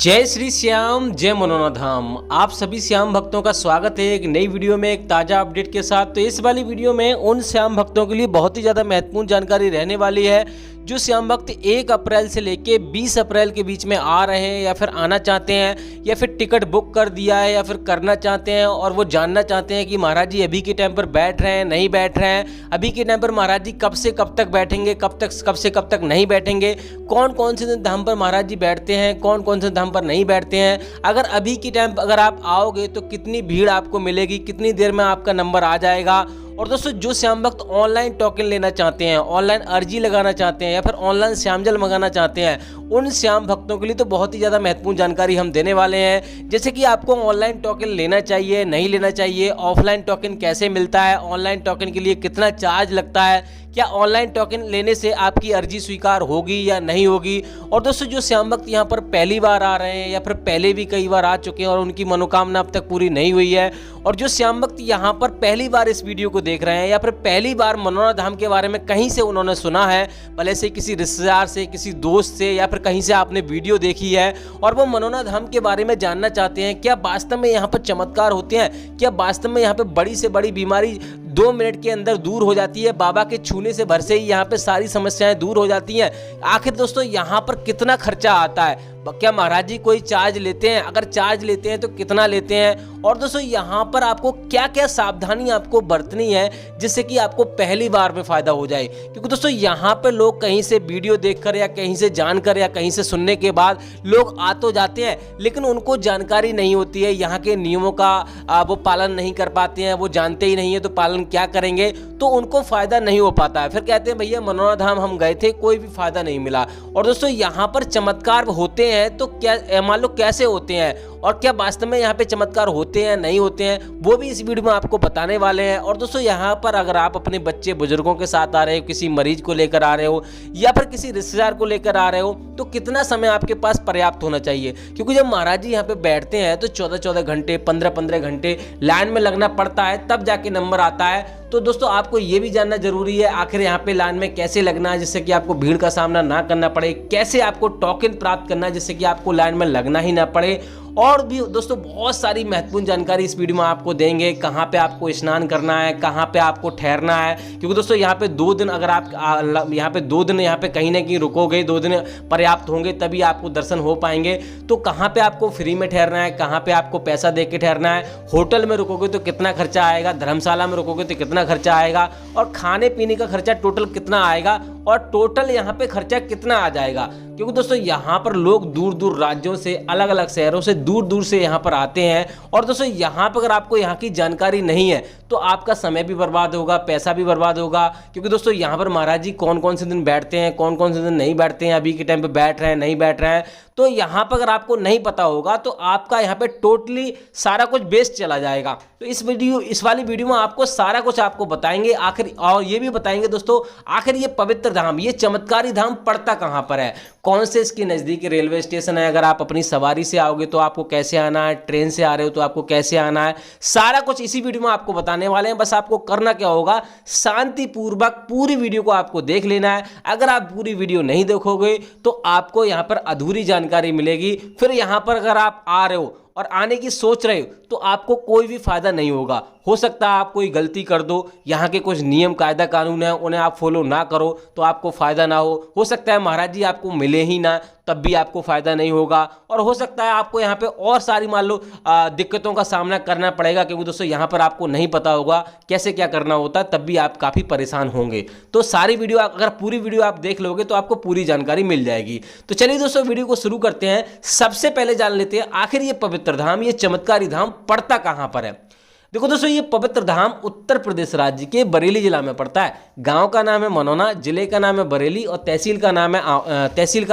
जय श्री श्याम, जय मनोना धाम। आप सभी श्याम भक्तों का स्वागत है एक नई वीडियो में, एक ताज़ा अपडेट के साथ। तो इस वाली वीडियो में उन श्याम भक्तों के लिए बहुत ही ज़्यादा महत्वपूर्ण जानकारी रहने वाली है जो श्याम भक्त 1 अप्रैल से लेके 20 अप्रैल के बीच में आ रहे हैं या फिर आना चाहते हैं या फिर टिकट बुक कर दिया है या फिर करना चाहते हैं और वो जानना चाहते हैं कि महाराज जी अभी के टाइम पर बैठ रहे हैं, नहीं बैठ रहे हैं, अभी के टाइम पर महाराज जी कब से कब तक बैठेंगे, कब से कब तक नहीं बैठेंगे, कौन कौन से धाम पर महाराज जी बैठते हैं, कौन कौन से धाम पर नहीं बैठते हैं, अगर अभी के टाइम पर अगर आप आओगे तो कितनी भीड़ आपको मिलेगी, कितनी देर में आपका नंबर आ जाएगा। और दोस्तों जो श्याम भक्त ऑनलाइन टोकन लेना चाहते हैं, ऑनलाइन अर्जी लगाना चाहते हैं या फिर ऑनलाइन श्यामजल मंगाना चाहते हैं, उन श्याम भक्तों के लिए तो बहुत ही ज़्यादा महत्वपूर्ण जानकारी हम देने वाले हैं। जैसे कि आपको ऑनलाइन टोकन लेना चाहिए, नहीं लेना चाहिए, ऑफलाइन टोकन कैसे मिलता है, ऑनलाइन टोकन के लिए कितना चार्ज लगता है, क्या ऑनलाइन टोकन लेने से आपकी अर्जी स्वीकार होगी या नहीं होगी। और दोस्तों जो श्याम भक्त यहाँ पर पहली बार आ रहे हैं या फिर पहले भी कई बार आ चुके हैं और उनकी मनोकामना अब तक पूरी नहीं हुई है, और जो श्याम भक्त यहाँ पर पहली बार इस वीडियो को देख रहे हैं या फिर पहली बार मनोना धाम के बारे में कहीं से उन्होंने सुना है, भले से किसी रिश्तेदार से, किसी दोस्त से या फिर कहीं से आपने वीडियो देखी है और वो मनोना धाम के बारे में जानना चाहते हैं, क्या वास्तव में यहाँ पर चमत्कार होते हैं, क्या वास्तव में यहाँ पे बड़ी से बड़ी बीमारी 2 मिनट के अंदर दूर हो जाती है, बाबा के छूने से भर से ही यहाँ पे सारी समस्याएं दूर हो जाती हैं। आखिर दोस्तों यहाँ पर कितना खर्चा आता है, क्या महाराज जी कोई चार्ज लेते हैं, अगर चार्ज लेते हैं तो कितना लेते हैं, और दोस्तों यहाँ पर आपको क्या क्या सावधानी आपको बरतनी है जिससे कि आपको पहली बार में फायदा हो जाए। क्योंकि दोस्तों यहाँ पर लोग कहीं से वीडियो देखकर या कहीं से जानकर या कहीं से सुनने के बाद लोग आ तो जाते हैं, लेकिन उनको जानकारी नहीं होती है, यहाँ के नियमों का वो पालन नहीं कर पाते हैं, वो जानते ही नहीं है तो पालन क्या करेंगे, तो उनको फायदा नहीं हो पाता है। फिर कहते हैं भैया मनोना धाम हम गए थे, कोई भी फायदा नहीं मिला। और दोस्तों यहाँ पर चमत्कार होते हैं तो क्या मान लो कैसे होते हैं और क्या वास्तव में यहाँ पे चमत्कार होते हैं नहीं होते हैं, वो भी इस वीडियो में आपको बताने वाले हैं। और दोस्तों यहाँ पर अगर आप अपने बच्चे बुजुर्गों के साथ आ रहे हो, किसी मरीज को लेकर आ रहे हो या फिर किसी रिश्तेदार को लेकर आ रहे हो, तो कितना समय आपके पास पर्याप्त होना चाहिए। क्योंकि जब महाराज जी यहाँ पे बैठते हैं तो 14-14 घंटे 15-15 घंटे लाइन में लगना पड़ता है, तब जाके नंबर आता है। तो दोस्तों आपको ये भी जानना जरूरी है आखिर यहाँ पे लाइन में कैसे लगना है जिससे कि आपको भीड़ का सामना ना करना पड़े, कैसे आपको टोकन प्राप्त करना है जिससे कि आपको लाइन में लगना ही ना पड़े। और भी दोस्तों बहुत सारी महत्वपूर्ण जानकारी इस वीडियो में आपको देंगे, कहाँ पे आपको स्नान करना है, कहाँ पे आपको ठहरना है। क्योंकि दोस्तों यहाँ पे 2 दिन अगर आप यहाँ पे 2 दिन यहाँ पे कहीं ना कहीं रुकोगे, 2 दिन पर्याप्त होंगे तभी आपको दर्शन हो पाएंगे। तो कहाँ पे आपको फ्री में ठहरना है, कहाँ पे आपको पैसा दे के ठहरना है, होटल में रुकोगे तो कितना खर्चा आएगा, धर्मशाला में रुकोगे तो कितना खर्चा आएगा, और खाने पीने का खर्चा टोटल कितना आएगा, और टोटल यहाँ पे खर्चा कितना आ जाएगा। क्योंकि दोस्तों यहाँ पर लोग दूर दूर राज्यों से, अलग अलग शहरों से दूर दूर से यहाँ पर आते हैं। और दोस्तों यहाँ पर अगर आपको यहाँ की जानकारी नहीं है तो आपका समय भी बर्बाद होगा, पैसा भी बर्बाद होगा। क्योंकि दोस्तों यहाँ पर महाराज जी कौन कौन से दिन बैठते हैं, कौन कौन से दिन नहीं बैठते हैं, अभी के टाइम पे बैठ रहे हैं नहीं बैठ रहे हैं, तो यहाँ पर अगर आपको नहीं पता होगा तो आपका यहाँ पे टोटली सारा कुछ वेस्ट चला जाएगा। तो इस वाली वीडियो में आपको सारा कुछ आपको बताएंगे आखिर, और ये भी बताएंगे दोस्तों आखिर ये पवित्र धाम, ये चमत्कारी धाम पड़ता कहाँ पर है, कौन से इसके नज़दीक रेलवे स्टेशन है, अगर आप अपनी सवारी से आओगे तो आपको कैसे आना है, ट्रेन से आ रहे हो तो आपको कैसे आना है, सारा कुछ इसी वीडियो में आपको बताने वाले हैं। बस आपको करना क्या होगा, शांतिपूर्वक पूरी वीडियो को आपको देख लेना है। अगर आप पूरी वीडियो नहीं देखोगे तो आपको यहाँ पर अधूरी जानकारी मिलेगी। फिर यहाँ पर अगर आप आ रहे हो और आने की सोच रहे हो तो आपको कोई भी फायदा नहीं होगा। हो सकता है आप कोई गलती कर दो, यहाँ के कुछ नियम कायदा कानून है उन्हें आप फॉलो ना करो तो आपको फायदा ना हो सकता है महाराज जी आपको मिले ही ना तब भी आपको फायदा नहीं होगा, और हो सकता है आपको यहाँ पे और सारी मान लो दिक्कतों का सामना करना पड़ेगा। क्योंकि दोस्तों यहाँ पर आपको नहीं पता होगा कैसे क्या करना होता है, तब भी आप काफ़ी परेशान होंगे। तो सारी वीडियो अगर पूरी वीडियो आप देख लोगे तो आपको पूरी जानकारी मिल जाएगी। तो चलिए दोस्तों वीडियो को शुरू करते हैं। सबसे पहले जान लेते हैं आखिर ये पवित्र धाम, ये चमत्कारी धाम पड़ता कहाँ पर है। देखो दोस्तों ये पवित्र धाम उत्तर प्रदेश राज्य के बरेली जिला में पड़ता है। गांव का नाम है मनोना, जिले का नाम है बरेली, और तहसील का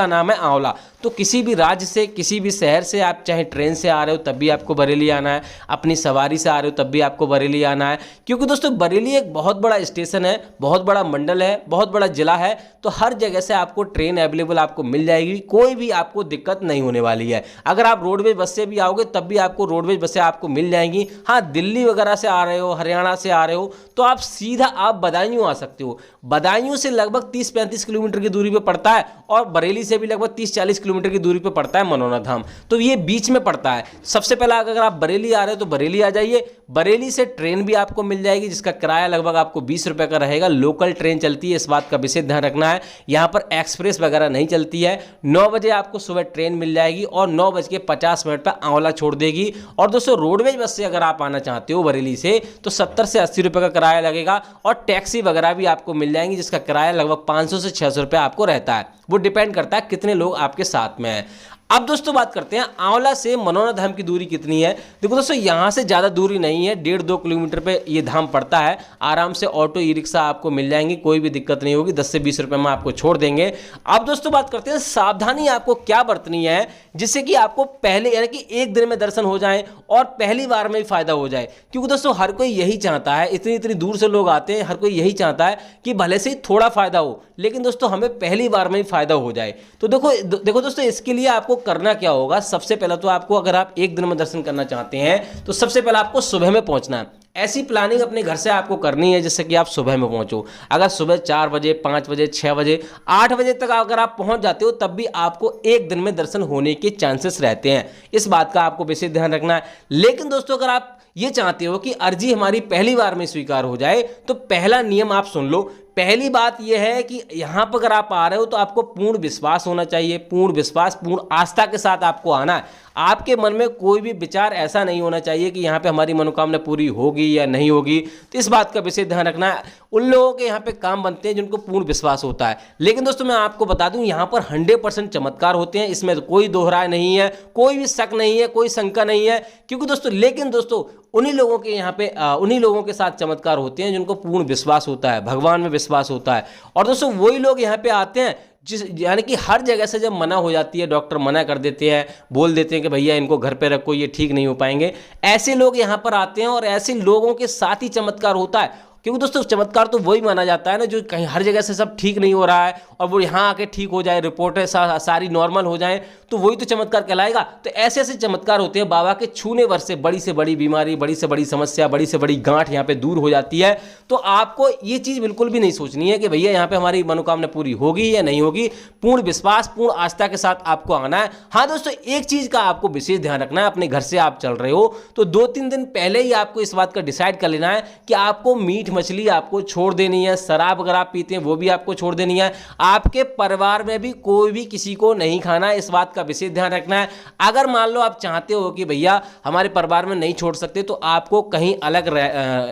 नाम है आंवला। तो किसी भी राज्य से, किसी भी शहर से आप चाहे ट्रेन से आ रहे हो तब भी आपको बरेली आना है, अपनी सवारी से आ रहे हो तब भी आपको बरेली आना है। क्योंकि दोस्तों बरेली एक बहुत बड़ा स्टेशन है, बहुत बड़ा मंडल है, बहुत बड़ा जिला है, तो हर जगह से आपको ट्रेन अवेलेबल आपको मिल जाएगी, कोई भी आपको दिक्कत नहीं होने वाली है। अगर आप रोडवेज बस से भी आओगे तब भी आपको रोडवेज बसें आपको मिल जाएंगी। हाँ, दिल्ली दिल्ली वगैरह से आ रहे हो, हरियाणा से आ रहे हो, तो आप सीधा आप बदायूं आ सकते हो। बदायूं से लगभग 30-35 किलोमीटर की दूरी पे पड़ता है और बरेली से भी लगभग 30-40 किलोमीटर की दूरी पे पड़ता है मनोना धाम। तो ये बीच में पड़ता है। सबसे पहला अगर आप बरेली आ रहे हो तो बरेली आ जाइए। बरेली से ट्रेन भी आपको मिल जाएगी जिसका किराया लगभग आपको 20 रुपये का रहेगा। लोकल ट्रेन चलती है, इस बात का विशेष ध्यान रखना है। यहाँ पर एक्सप्रेस वगैरह नहीं चलती है। 9 बजे आपको सुबह ट्रेन मिल जाएगी और 9:50 पर आंवला छोड़ देगी। और दोस्तों रोडवेज बस से अगर आप आना चाहते हो बरेली से तो 70 से 80 रुपये का किराया लगेगा और टैक्सी वगैरह भी आपको मिल जाएंगी जिसका किराया लगभग 500 से 600 रुपये आपको रहता है। वो डिपेंड करता है कितने लोग आपके साथ में हैं। अब दोस्तों बात करते हैं आंवला से मनोना धाम की दूरी कितनी है। देखो दोस्तों यहाँ से ज़्यादा दूरी नहीं है, 1.5-2 किलोमीटर पे ये धाम पड़ता है। आराम से ऑटो ई रिक्शा आपको मिल जाएंगी, कोई भी दिक्कत नहीं होगी। 10 से 20 रुपये में आपको छोड़ देंगे। अब दोस्तों बात करते हैं सावधानी आपको क्या बरतनी है जिससे कि आपको पहले यानी कि एक दिन में दर्शन हो जाए और पहली बार में ही फायदा हो जाए। क्योंकि दोस्तों हर कोई यही चाहता है, इतनी दूर से लोग आते हैं, हर कोई यही चाहता है कि भले से ही थोड़ा फायदा हो लेकिन दोस्तों हमें पहली बार में ही फायदा हो जाए। तो देखो दोस्तों इसके लिए आपको करना क्या होगा। सबसे पहले तो आपको अगर आप एक दिन में दर्शन करना चाहते हैं तो सबसे पहले आपको सुबह में पहुंचना है। ऐसी प्लानिंग अपने घर से आपको करनी है जिससे कि आप सुबह में पहुंचो। अगर सुबह 4 बजे, 5 बजे, 6 बजे, 8 बजे तक अगर आप पहुंच जाते हो तब भी आपको एक दिन में दर्शन होने के चांसेस रहते हैं। इस बात का आपको विशेष ध्यान रखना है। लेकिन दोस्तों अगर आप ये चाहते हो कि अर्जी हमारी पहली बार में स्वीकार हो जाए तो पहला नियम आप सुन लो। पहली बात यह है कि यहाँ पर अगर आप आ रहे हो तो आपको पूर्ण विश्वास होना चाहिए। पूर्ण विश्वास, पूर्ण आस्था के साथ आपको आना है। आपके मन में कोई भी विचार ऐसा नहीं होना चाहिए कि यहाँ पे हमारी मनोकामना पूरी होगी या नहीं होगी। तो इस बात का विशेष ध्यान रखना है। उन लोगों के यहाँ पे काम बनते हैं जिनको पूर्ण विश्वास होता है। लेकिन दोस्तों मैं आपको बता दूं यहाँ पर 100% चमत्कार होते हैं, इसमें कोई दोहराए नहीं है, कोई भी शक नहीं है, कोई शंका नहीं है। क्योंकि दोस्तों उन्हीं लोगों के यहाँ पे उन्हीं लोगों के साथ चमत्कार होते हैं जिनको पूर्ण विश्वास होता है, भगवान में विश्वास होता है। और दोस्तों वही लोग यहाँ पे आते हैं यानी कि हर जगह से जब मना हो जाती है, डॉक्टर मना कर देते हैं, बोल देते हैं कि भैया इनको घर पे रखो, ये ठीक नहीं हो पाएंगे। ऐसे लोग यहाँ पर आते हैं और ऐसे लोगों के साथ ही चमत्कार होता है। क्योंकि दोस्तों चमत्कार तो वही माना जाता है ना जो कहीं हर जगह से सब ठीक नहीं हो रहा है और वो यहाँ आके ठीक हो जाए, रिपोर्टें सारी नॉर्मल हो जाएं, तो वही तो चमत्कार कहलाएगा। तो ऐसे ऐसे चमत्कार होते हैं बाबा के छूने भर से बड़ी से बड़ी बीमारी, बड़ी से बड़ी समस्या, बड़ी से बड़ी गांठ यहाँ पे दूर हो जाती है। तो आपको ये चीज़ बिल्कुल भी नहीं सोचनी है कि भैया यहाँ पे हमारी मनोकामना पूरी होगी या नहीं होगी। पूर्ण विश्वास, पूर्ण आस्था के साथ आपको आना है। हाँ दोस्तों एक चीज़ का आपको विशेष ध्यान रखना है। अपने घर से आप चल रहे हो तो 2-3 दिन पहले ही आपको इस बात का डिसाइड कर लेना है कि आपको मीट मछली आपको छोड़ देनी है। शराब अगर आप पीते हैं वो भी आपको छोड़ देनी है। आपके परिवार में भी कोई भी किसी को नहीं खाना है, इस बात का विशेष ध्यान रखना है। अगर मान लो आप चाहते हो कि भैया हमारे परिवार में नहीं छोड़ सकते तो आपको कहीं अलग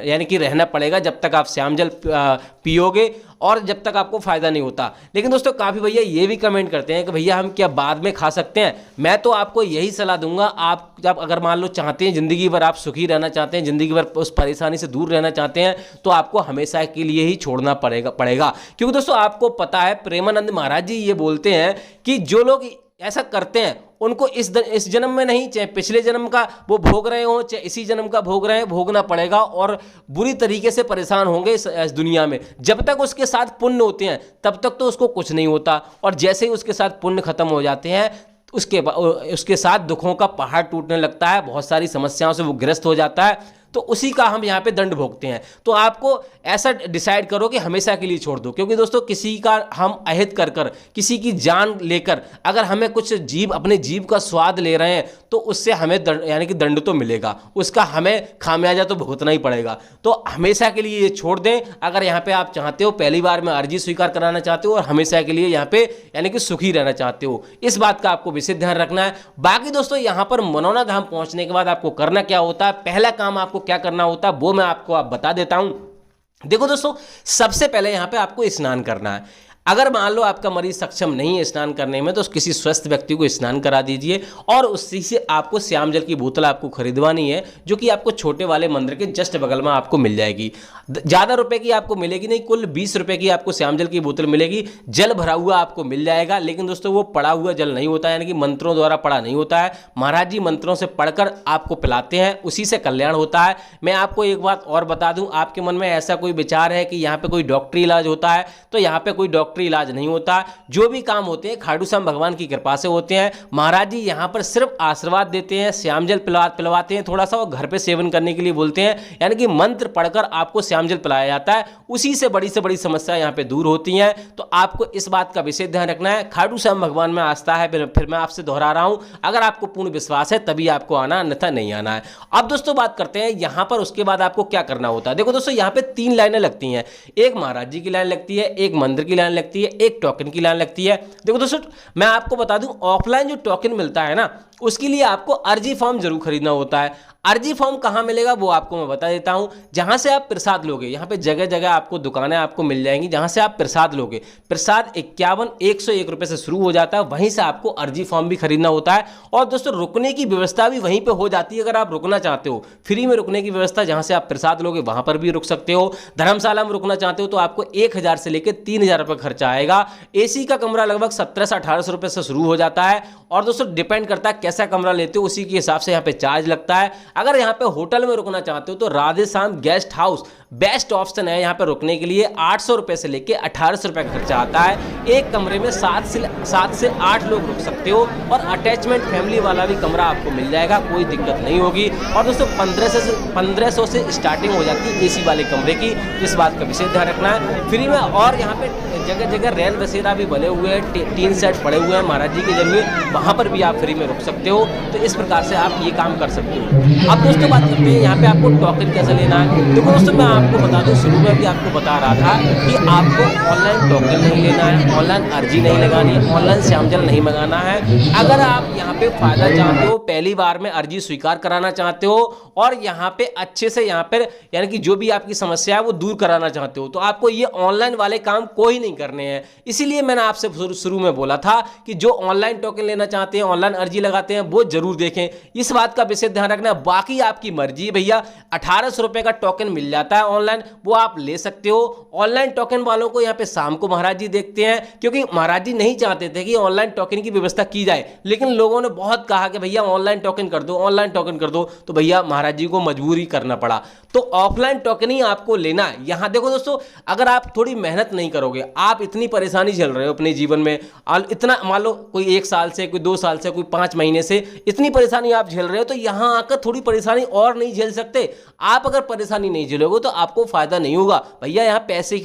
यानी कि रहना पड़ेगा जब तक आप श्यामजल पियोगे और जब तक आपको फायदा नहीं होता। लेकिन दोस्तों काफ़ी भैया ये भी कमेंट करते हैं कि भैया हम क्या बाद में खा सकते हैं। मैं तो आपको यही सलाह दूंगा, आप जब अगर मान लो चाहते हैं ज़िंदगी भर आप सुखी रहना चाहते हैं, ज़िंदगी भर उस परेशानी से दूर रहना चाहते हैं तो आपको हमेशा के लिए ही छोड़ना पड़ेगा। क्योंकि दोस्तों आपको पता है प्रेमानंद महाराज जी ये बोलते हैं कि जो लोग ऐसा करते हैं उनको इस जन्म में नहीं, चाहे पिछले जन्म का वो भोग रहे हो, चाहे इसी जन्म का भोग रहे हैं, भोगना पड़ेगा और बुरी तरीके से परेशान होंगे इस दुनिया में। जब तक उसके साथ पुण्य होते हैं तब तक तो उसको कुछ नहीं होता और जैसे ही उसके साथ पुण्य खत्म हो जाते हैं उसके साथ दुखों का पहाड़ टूटने लगता है, बहुत सारी समस्याओं से वो ग्रस्त हो जाता है। तो उसी का हम यहाँ पे दंड भोगते हैं। तो आपको ऐसा डिसाइड करो कि हमेशा के लिए छोड़ दो। क्योंकि दोस्तों किसी का हम अहित कर किसी की जान लेकर अगर हमें कुछ अपने जीव का स्वाद ले रहे हैं तो उससे हमें यानी कि दंड तो मिलेगा, उसका हमें खामियाजा तो भुगतना ही पड़ेगा। तो हमेशा के लिए ये छोड़ दें। अगर यहाँ पे आप चाहते हो पहली बार में अर्जी स्वीकार कराना चाहते हो और हमेशा के लिए यहाँ पे यानी कि सुखी रहना चाहते हो, इस बात का आपको विशेष ध्यान रखना है। बाकी दोस्तों यहाँ पर मनोना धाम पहुँचने के बाद आपको करना क्या होता है, पहला काम आपको क्या करना होता है वो मैं आपको बता देता हूं। देखो दोस्तों सबसे पहले यहां पे आपको स्नान करना है। अगर मान लो आपका मरीज सक्षम नहीं है स्नान करने में तो किसी स्वस्थ व्यक्ति को स्नान करा दीजिए और उसी से आपको श्याम जल की बोतल आपको खरीदवानी है जो कि आपको छोटे वाले मंदिर के जस्ट बगल में आपको मिल जाएगी। ज़्यादा रुपए की आपको मिलेगी नहीं, कुल 20 रुपए की आपको श्याम जल की बोतल मिलेगी। जल भरा हुआ आपको मिल जाएगा, लेकिन दोस्तों वो पड़ा हुआ जल नहीं होता है, यानी कि मंत्रों द्वारा पड़ा नहीं होता है। महाराज जी मंत्रों से पढ़कर आपको पिलाते हैं, उसी से कल्याण होता है। मैं आपको एक बात और बता दूं, आपके मन में ऐसा कोई विचार है कि यहाँ पे कोई डॉक्टरी इलाज होता है तो यहाँ पे कोई डॉक्टर डॉक्टरी इलाज नहीं होता। जो भी काम होते हैं खाटू श्याम भगवान की कृपा से होते हैं। महाराज जी यहाँ पर सिर्फ आशीर्वाद देते हैं, श्याम जल पिलवाते हैं थोड़ा सा, और घर पे सेवन करने के लिए बोलते हैं, यानी कि मंत्र पढ़कर आपको श्याम जल पिलाया जाता है। उसी से बड़ी समस्या यहाँ पे दूर होती हैं। तो आपको इस बात का विशेष ध्यान रखना है। खाटू श्याम भगवान में आस्था है, फिर मैं आपसे दोहरा रहा हूं, अगर आपको पूर्ण विश्वास है तभी आपको आना, अन्यथा नहीं आना है। अब दोस्तों बात करते हैं यहाँ पर उसके बाद आपको क्या करना होता है। देखो दोस्तों, यहाँ पे 3 लाइनें लगती हैं। एक महाराज जी की लाइन लगती है, एक मंदिर की लाइन लगती है, एक टोकन की लाइन लगती है। देखो दोस्तों, मैं आपको बता दूं, ऑफलाइन जो टोकन मिलता है ना, उसके लिए आपको अर्जी फॉर्म जरूर खरीदना होता है। अर्जी फॉर्म कहाँ मिलेगा वो आपको मैं बता देता हूँ। जहाँ से आप प्रसाद लोगे, यहाँ पे जगह जगह आपको दुकानें आपको मिल जाएंगी जहाँ से आप प्रसाद लोगे। प्रसाद 51-101 रुपये से शुरू हो जाता है, वहीं से आपको अर्जी फॉर्म भी खरीदना होता है। और दोस्तों, रुकने की व्यवस्था भी वहीं पे हो जाती है। अगर आप रुकना चाहते हो, फ्री में रुकने की व्यवस्था, जहाँ से आप प्रसाद लोगे वहाँ पर भी रुक सकते हो। धर्मशाला में रुकना चाहते हो तो आपको 1000 से लेकर 3000 रुपये खर्चा आएगा। AC का कमरा लगभग 1700 से 1800 रुपये से शुरू हो जाता है। और दोस्तों, डिपेंड करता है कैसा कमरा लेते हो, उसी के हिसाब से यहाँ पे चार्ज लगता है। अगर यहाँ पे होटल में रुकना चाहते हो तो Radhe Shyam guest house best option है यहाँ पे रुकने के लिए। 800 रुपये से लेके 1800 रुपये का खर्चा आता है। एक कमरे में 7 से 8 लोग रुक सकते हो, और अटैचमेंट फैमिली वाला भी कमरा आपको मिल जाएगा, कोई दिक्कत नहीं होगी। और दोस्तों, 1500 से स्टार्टिंग हो जाती है AC वाले कमरे की, इस बात का विशेष ध्यान रखना है। फ्री में, और यहाँ पे जगह जगह रैन बसेरा भी बने हुए हैं, 3 सेट पड़े हुए हैं महाराज जी के जरिए, वहाँ पर भी आप फ्री में रुक सकते हो। तो इस प्रकार से आप ये काम कर सकते हो। अब दोस्तों बात करते हैं यहाँ पे आपको टोकन कैसे लेना है। देखो दोस्तों, मैं आपको बता दूं, शुरू में भी आपको बता रहा था कि आपको ऑनलाइन टोकन नहीं लेना है, ऑनलाइन अर्जी नहीं लगानी है, ऑनलाइन श्याम जल नहीं मंगाना है। अगर आप यहाँ पे फायदा चाहते हो, पहली बार में अर्जी स्वीकार कराना चाहते हो, और यहाँ पे अच्छे से यहाँ पर यानी कि जो भी आपकी समस्या है वो दूर कराना चाहते हो, तो आपको ये ऑनलाइन वाले काम कोई नहीं करने हैं। इसीलिए मैंने आपसे शुरू में बोला था कि जो ऑनलाइन टोकन लेना चाहते हैं, ऑनलाइन अर्जी लगाते हैं, वो जरूर देखें। इस बात का विशेष ध्यान रखना। बाकी आपकी मर्जी है भैया, 1800 रुपये का टोकन मिल जाता है ऑनलाइन, वो आप ले सकते हो। ऑनलाइन टोकन वालों को यहाँ पे शाम को महाराज जी देखते हैं, क्योंकि महाराज जी नहीं चाहते थे कि ऑनलाइन टोकन की व्यवस्था की जाए, लेकिन लोगों ने बहुत कहा कि भैया ऑनलाइन टोकन कर दो, ऑनलाइन टोकन कर दो, तो भैया महाराज जी को मजबूरी करना पड़ा। तो ऑफलाइन टोकन ही आपको लेना है। यहाँ देखो दोस्तों, अगर आप थोड़ी मेहनत नहीं करोगे, आप इतनी परेशानी झेल रहे हो अपने जीवन में, इतना मान लो कोई 1 साल से, कोई 2 साल से, कोई 5 महीने से इतनी परेशानी आप झेल रहे हो, तो यहाँ आकर थोड़ी परेशानी और नहीं झेल सकते। आप अगर परेशानी नहीं झेलोगे तो आपको फायदा नहीं होगा। भैया यहाँ पैसे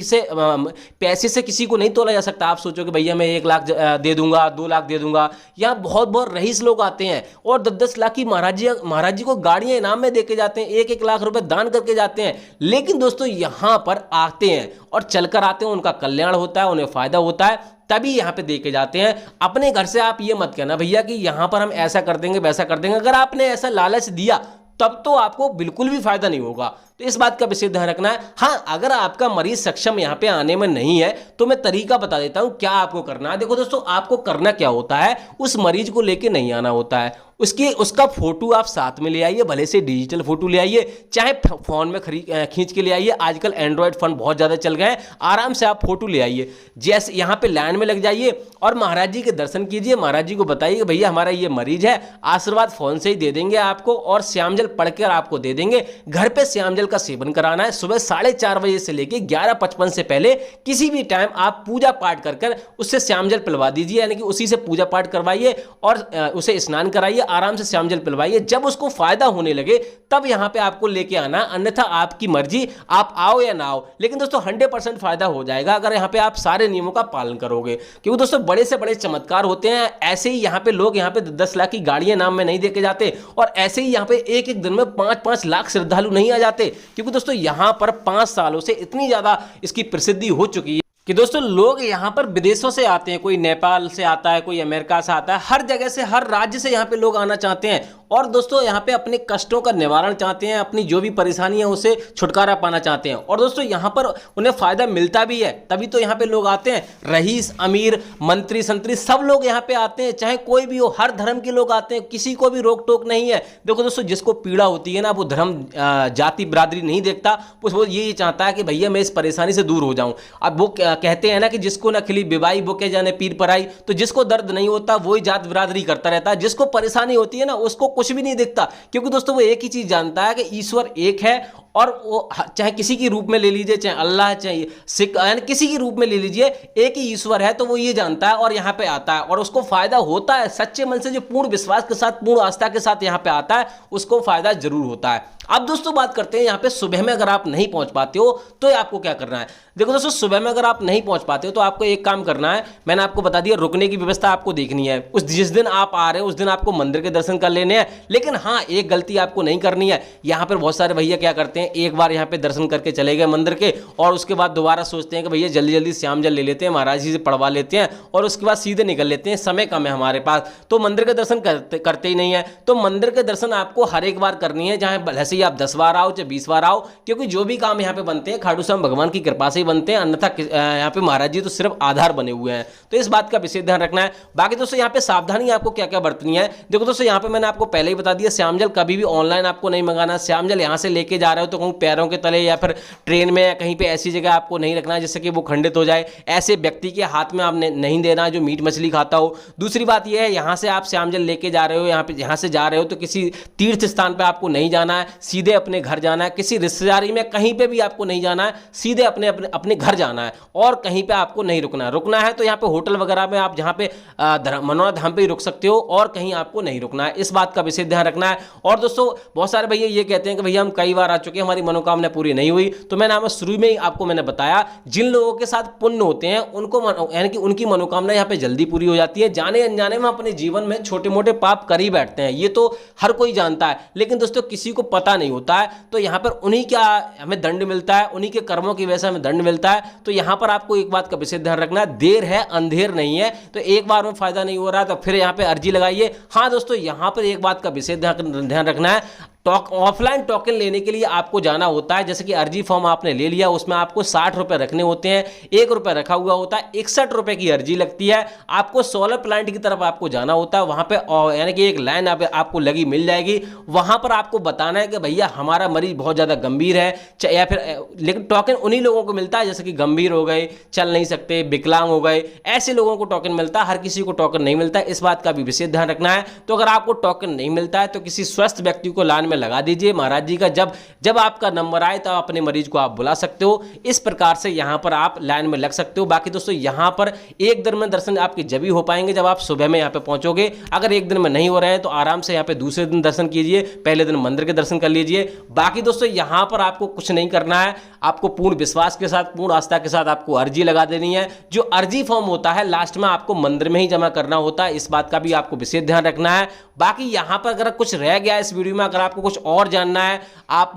से किसी को नहीं तोला जा सकता। आप सोचो कि भैया मैं 1 लाख दे दूंगा, 2 लाख दे दूंगा। यहाँ बहुत बहुत रईस लोग आते हैं और 10-10 लाख की महाराज जी को गाड़ियां इनाम में देके जाते हैं, 1-1 लाख रुपए दान करके जाते हैं। लेकिन दोस्तों, यहाँ पर आते हैं और चलकर आते हैं, उनका कल्याण होता है, उन्हें फायदा होता है, तभी यहाँ पे देके जाते हैं। अपने घर से आप ये मत कहना भैया कि यहाँ पर हम ऐसा कर देंगे, वैसा कर देंगे। अगर आपने ऐसा लालच दिया तब तो आपको बिल्कुल भी फायदा नहीं होगा। तो इस बात का विशेष ध्यान रखना है। हाँ, अगर आपका मरीज सक्षम यहाँ पे आने में नहीं है तो मैं तरीका बता देता हूँ क्या आपको करना है। देखो दोस्तों, आपको करना क्या होता है, उस मरीज को लेके नहीं आना होता है, उसका फोटो आप साथ में ले आइए, भले से डिजिटल फोटो ले आइए, चाहे फोन में खींच के ले आइए। आजकल एंड्रॉयड फोन बहुत ज़्यादा चल गए हैं, आराम से आप फोटो ले आइए। जैसे यहाँ पे लाइन में लग जाइए और महाराज जी के दर्शन कीजिए। महाराज जी को बताइए भैया हमारा ये मरीज है, आशीर्वाद फोन से ही दे देंगे आपको, और श्याम जल पढ़कर आपको दे देंगे। घर पे श्याम जल का सेवन कराना है। सुबह 4:30 बजे से लेकर 11:55 से पहले किसी भी टाइम आप पूजा पाठ कर उससे श्याम जल पिलवा दीजिए, यानी कि उसी से पूजा पाठ करवाइए और उसे स्नान कराइए, आराम से श्याम जल पिलवाइए। जब उसको फायदा होने लगे तब यहाँ पे आपको लेके आना, अन्यथा आपकी मर्जी, आप आओ या ना आओ। लेकिन दोस्तों 100% फायदा हो जाएगा अगर यहाँ पे आप सारे नियमों का पालन करोगे, क्योंकि दोस्तों बड़े से बड़े चमत्कार होते हैं। ऐसे ही यहाँ पे लोग यहाँ पे 10 लाख की गाड़ियां नाम में नहीं देके जाते, और ऐसे ही यहाँ पे एक दिन में 5-5 लाख श्रद्धालु नहीं आ जाते, क्योंकि दोस्तों यहाँ पर 5 सालों से इतनी ज्यादा इसकी प्रसिद्धि हो चुकी है कि दोस्तों लोग यहाँ पर विदेशों से आते हैं। कोई नेपाल से आता है, कोई अमेरिका से आता है, हर जगह से, हर राज्य से यहाँ पे लोग आना चाहते हैं। और दोस्तों यहाँ पे अपने कष्टों का निवारण चाहते हैं, अपनी जो भी परेशानी है उसे छुटकारा पाना चाहते हैं। और दोस्तों यहाँ पर उन्हें फायदा मिलता भी है, तभी तो यहाँ पे लोग आते हैं। रईस, अमीर, मंत्री, संतरी सब लोग यहाँ पे आते हैं, चाहे कोई भी हो, हर धर्म के लोग आते हैं, किसी को भी रोक टोक नहीं है। देखो दोस्तों, जिसको पीड़ा होती है ना, वो धर्म, जाति, बिरादरी नहीं देखता, वो ये चाहता है कि भैया मैं इस परेशानी से दूर हो जाऊं। अब वो कहते हैं ना कि जिसको न खिली बिबाई वो के जाने पीर पराई, तो जिसको दर्द नहीं होता वही जात बिरादरी करता रहता है। जिसको परेशानी होती है ना, उसको कुछ भी नहीं दिखता, क्योंकि दोस्तों वो एक ही चीज जानता है कि ईश्वर एक है और वो चाहे किसी की रूप में ले लीजिए, चाहे अल्लाह, चाहे सिख, यानी किसी की रूप में ले लीजिए, एक ही ईश्वर है तो वो ये जानता है और यहाँ पे आता है और उसको फायदा होता है। सच्चे मन से जो पूर्ण विश्वास के साथ, पूर्ण आस्था के साथ यहाँ पे आता है, उसको फायदा जरूर होता है। अब दोस्तों बात करते हैं यहाँ पे सुबह में अगर आप नहीं पहुंच पाते हो तो आपको क्या करना है। देखो दोस्तों, सुबह में अगर आप नहीं पहुंच पाते हो तो आपको एक काम करना है, मैंने आपको बता दिया, रुकने की व्यवस्था आपको देखनी है। जिस दिन आप आ रहे हो उस दिन आपको मंदिर के दर्शन कर लेने हैं। लेकिन हाँ, एक गलती आपको नहीं करनी है। यहाँ पर बहुत सारे भैया क्या करते हैं, एक बार यहाँ पे दर्शन करके चले गए मंदिर के और उसके बाद दोबारा सोचते हैं कि भैया जल्दी जल्दी श्याम जल ले लेते हैं, महाराज जी से पढ़वा लेते हैं और उसके बाद सीधे निकल लेते हैं, समय कम है हमारे पास, तो मंदिर के दर्शन करते ही नहीं है। तो मंदिर के दर्शन आपको हर एक बार करनी है, चाहे भले से ही आप 10 बार आओ चाहे 20 बार आओ, क्योंकि जो भी काम यहाँ पे बनते हैं खाटू श्याम भगवान की कृपा से ही बनते हैं, अन्यथा यहाँ पे महाराज जी तो सिर्फ आधार बने हुए हैं। तो इस बात का विशेष ध्यान रखना है। बाकी दोस्तों यहाँ पे सावधानी आपको क्या क्या बरतनी है, देखो दोस्तों यहाँ पे मैंने आपको पहले ही बता दिया, श्याम जल कभी भी ऑनलाइन आपको नहीं मंगाना। श्याम जल यहाँ से लेके जा रहे हो तो कहूँ पैरों के तले या फिर ट्रेन में या कहीं पे ऐसी जगह आपको नहीं रखना जिससे कि वो खंडित हो जाए। ऐसे व्यक्ति के हाथ में आपने नहीं देना जो मीट मछली खाता हो। दूसरी बात यह है, यहाँ से आप श्याम जल लेके जा रहे हो, यहाँ से जा रहे हो तो किसी तीर्थ स्थान पर आपको नहीं जाना है, सीधे अपने घर जाना है। किसी रिश्तेदारी में कहीं पे भी आपको नहीं जाना है, सीधे अपने घर जाना है और कहीं पे आपको नहीं रुकना है तो यहाँ पे होटल वगैरह में आप जहाँ पे मनोरा धाम पे ही रुक सकते हो और कहीं आपको नहीं रुकना है। इस बात का विशेष ध्यान रखना है। और दोस्तों बहुत सारे भैया ये कहते हैं कि भैया हम कई बार आ चुके हैं, हमारी मनोकामना पूरी नहीं हुई। तो मैंने शुरू में ही आपको मैंने बताया, जिन लोगों के साथ पुण्य होते हैं उनको यानी कि उनकी मनोकामना यहाँ पे जल्दी पूरी हो जाती है। जाने अनजाने में अपने जीवन में छोटे मोटे पाप कर ही बैठते हैं, ये तो हर कोई जानता है, लेकिन दोस्तों किसी को पता नहीं होता है। तो यहाँ पर उन्हीं का हमें दंड मिलता है, उन्हीं के कर्मों की वजह से हमें दंड मिलता है। तो यहाँ पर आपको एक बात का विशेष ध्यान रखना है, देर है अंधेर नहीं है। तो एक बार में फायदा नहीं हो रहा है तो फिर यहाँ पे अर्जी लगाइए। हाँ दोस्तों, यहाँ पर एक बात का विशेष ध्यान रखना है, ऑफलाइन टोकन लेने के लिए आपको जाना होता है। जैसे कि अर्जी फॉर्म आपने ले लिया, उसमें आपको 60 रुपए रखने होते हैं, 1 रुपये रखा हुआ होता है, 61 रुपए की अर्जी लगती है। आपको सोलर प्लांट की तरफ आपको जाना होता है, वहां पे यानी कि एक लाइन आपको लगी मिल जाएगी। वहां पर आपको बताना है कि भैया हमारा मरीज बहुत ज्यादा गंभीर है, या फिर लेकिन टोकन उन्हीं लोगों को मिलता है जैसे कि गंभीर हो गए, चल नहीं सकते, विकलांग हो गए, ऐसे लोगों को टोकन मिलता है, हर किसी को टोकन नहीं मिलता है। इस बात का भी विशेष ध्यान रखना है। तो अगर आपको टोकन नहीं मिलता है तो किसी स्वस्थ व्यक्ति को लाइन में लगा दीजिए। महाराज जी का जब आपका नंबर आए तो अपने मरीज को आप बुला सकते हो। इस प्रकार से यहां पर आप लाइन में लग सकते हो। बाकी दोस्तों यहां पर एक दिन में दर्शन आपके जब ही हो पाएंगे जब आप सुबह में यहां पे पहुंचोगे। अगर एक दिन में नहीं हो रहे हैं तो आराम से यहां पे दूसरे दिन दर्शन कीजिए, पहले दिन मंदिर के दर्शन कर लीजिए। बाकी दोस्तों यहां पर आपको कुछ नहीं करना है, आपको पूर्ण विश्वास के साथ, पूर्ण आस्था के साथ आपको अर्जी लगा देनी है। जो अर्जी फॉर्म होता है लास्ट में आपको मंदिर में ही जमा करना होता है। इस बात का भी आपको विशेष ध्यान रखना है। बाकी यहां पर अगर कुछ रह गया इस वीडियो में, अगर आपको कुछ और जानना है,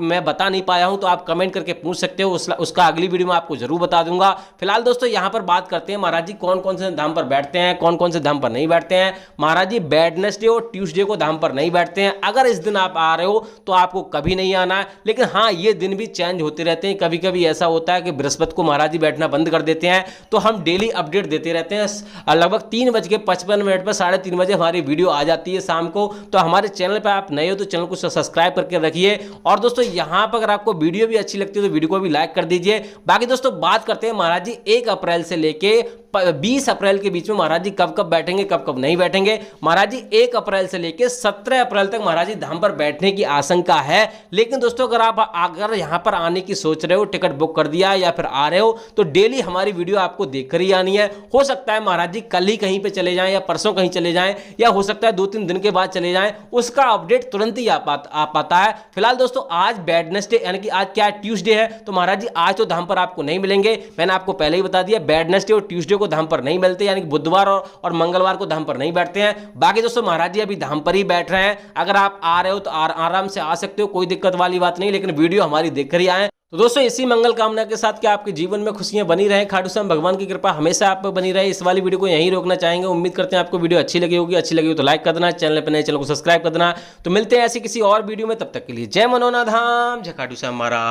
मैं बता नहीं पाया हूं, तो आप कमेंट करके पूछ सकते हो, उसका अगली वीडियो में आपको जरूर बता दूंगा। फिलहाल दोस्तों यहां पर बात करते हैं महाराज जी कौन कौन से धाम पर बैठते हैं, कौन कौन से धाम पर नहीं बैठते हैं। महाराज जी वेडनेसडे और ट्यूसडे को धाम पर नहीं बैठते हैं। अगर इस दिन आप आ रहे हो तो आपको कभी नहीं आना है, लेकिन हाँ ये दिन भी चेंज होते रहते हैं। कभी कभी ऐसा होता है कि बृहस्पति को महाराज जी बैठना बंद कर देते हैं, तो हम डेली अपडेट देते रहते हैं। लगभग 3:55 पर 3:30 बजे हमारी वीडियो आ जाती है शाम को। तो हमारे चैनल पर आप नए हो तो चैनल को सब्सक्राइब करके रखिए। और दोस्तों यहां पर अगर आपको वीडियो भी अच्छी लगती है तो वीडियो को भी लाइक कर दीजिए। बाकी दोस्तों बात करते हैं महाराज जी 1 अप्रैल से लेके 20 अप्रैल के बीच में महाराज जी कब कब बैठेंगे, कब कब नहीं बैठेंगे। महाराज जी 1 अप्रैल से लेकर 17 अप्रैल तक महाराज जी धाम पर बैठने की आशंका है। लेकिन दोस्तों अगर यहां पर आने की सोच रहे हो, टिकट बुक कर दिया या फिर आ रहे हो, तो डेली हमारी वीडियो आपको देखकर ही आनी है। हो सकता है महाराज जी कल ही कहीं पे चले जाएं या परसों कहीं चले जाएं, या हो सकता है 2-3 दिन के बाद चले जाएं, उसका अपडेट तुरंत ही आ पाता है। फिलहाल दोस्तों आज वेडनेसडे यानी कि आज क्या ट्यूसडे है, तो महाराज जी आज तो धाम पर आपको नहीं मिलेंगे। मैंने आपको पहले ही बता दिया वेडनेसडे और ट्यूसडे को धाम पर नहीं मिलते, यानी कि बुधवार और मंगलवार को धाम पर नहीं बैठते हैं। बाकी दोस्तों महाराज जी अभी धाम पर ही बैठ रहे हैं। अगर आप आ रहे हो तो आराम से आ सकते हो, कोई दिक्कत वाली बात नहीं, लेकिन वीडियो हमारी देखकर ही आए। तो दोस्तों इसी मंगल कामना के साथ कि आपके जीवन में खुशियां बनी रहे, खाटू श्याम भगवान की कृपा हमेशा आप पर बनी रहे, इस वाली वीडियो को यहीं रोकना चाहेंगे। उम्मीद करते हैं आपको वीडियो अच्छी लगी होगी। अच्छी लगी हो तो लाइक कर देना, चैनल पर नए चैनल को सब्सक्राइब कर देना। तो मिलते हैं ऐसी किसी और वीडियो में, तब तक के लिए जय मनोना धाम, जय खाटू श्याम महाराज।